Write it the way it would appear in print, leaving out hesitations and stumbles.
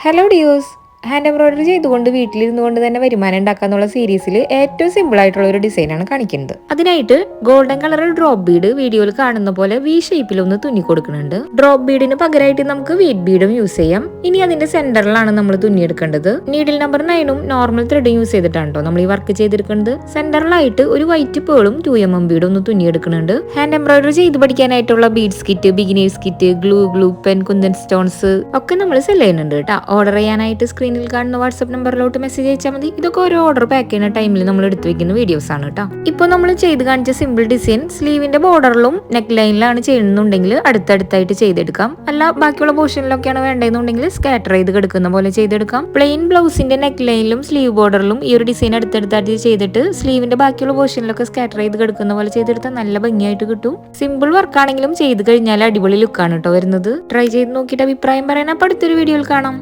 Hello ഡിയോസ്. Hand embroidery ചെയ്തുകൊണ്ട് വീട്ടിലിരുന്നു കൊണ്ട് തന്നെ വരുമാനം ഉണ്ടാക്കാന്നുള്ള സീരീസിൽ ഏറ്റവും സിമ്പിൾ ആയിട്ടുള്ള ഒരു ഡിസൈനാണ് കാണിക്കുന്നത്. അതിനായിട്ട് ഗോൾഡൻ കളർ ഡ്രോപ്പ് ബീഡ് വീഡിയോയിൽ കാണുന്ന പോലെ വി ഷേപ്പിൽ ഒന്ന് തുന്നി കൊടുക്കുന്നുണ്ട്. ഡ്രോപ്പ് ബീഡിന് പകരമായിട്ട് നമുക്ക് വീറ്റ് ബീഡും യൂസ് ചെയ്യാം. ഇനി അതിന്റെ സെന്ററിലാണ് നമ്മൾ തുന്നിയെടുക്കേണ്ടത്. നീഡിൽ നമ്പർ 9 നോർമൽ ത്രെഡും യൂസ് ചെയ്തിട്ടാണ് നമ്മൾ ഈ വർക്ക് ചെയ്തെടുക്കുന്നത്. സെന്ററിലായിട്ട് ഒരു വൈറ്റ് പേളും 2mm ബീഡും ഒന്ന് തുന്നിയെടുക്കുന്നുണ്ട്. ഹാൻഡ് എംബ്രോയിഡറി ചെയ്ത് പഠിക്കാനായിട്ടുള്ള beads kit, beginners kit, glue pen, kundan stones ഒക്കെ നമ്മൾ സെല് ചെയ്യുന്നുണ്ട് കേട്ടോ. ഓർഡർ ചെയ്യാനായിട്ട് സ്ക്രീനിൽ കാണുന്ന വാട്സ്ആപ്പ് നമ്പറിലോട്ട് മെസ്സേജ് അയച്ചാൽ മതി. ഇതൊക്കെ ഓരോ ഓർഡർ പാക്ക് ചെയ്യുന്ന ടൈമിൽ നമ്മൾ എടുത്തു വെക്കുന്ന വീഡിയോസ് ആണ് കേട്ടോ. ഇപ്പോൾ നമ്മൾ ചെയ്ത് കാണിച്ച സിമ്പിൾ ഡിസൈൻ സ്ലീവിന്റെ ബോർഡറിലും നെക്ക് ലൈനിലാണ് ചെയ്യുന്നുണ്ടെങ്കിൽ അടുത്തടുത്തായിട്ട് ചെയ്തെടുക്കാം. അല്ല ബാക്കിയുള്ള പോർഷനിലൊക്കെയാണ് വേണ്ടതെന്നുണ്ടെങ്കിൽ സ്കാറ്റർ ചെയ്ത് കിടക്കുന്ന പോലെ ചെയ്തെടുക്കാം. പ്ലെയിൻ ബ്ലൗസിന്റെ നെക്ക് ലൈനിലും സ്ലീവ് ബോർഡറിലും ഈ ഒരു ഡിസൈൻ അടുത്തടുത്തായിട്ട് ചെയ്തിട്ട് സ്ലീവിന്റെ ബാക്കിയുള്ള പോർഷനിലൊക്കെ സ്കാറ്റർ ചെയ്ത് കിടക്കുന്ന പോലെ ചെയ്തെടുത്താൽ നല്ല ഭംഗിയായിട്ട് കിട്ടും. സിമ്പിൾ വർക്ക് ആണെങ്കിലും ചെയ്ത് കഴിഞ്ഞാൽ അടിപൊളി ലുക്കാണ് കേട്ടോ വരുന്നത്. ട്രൈ ചെയ്ത് നോക്കിയിട്ട് അഭിപ്രായം പറയാൻ. അപ്പോൾ അടുത്തൊരു വീഡിയോയിൽ കാണാം.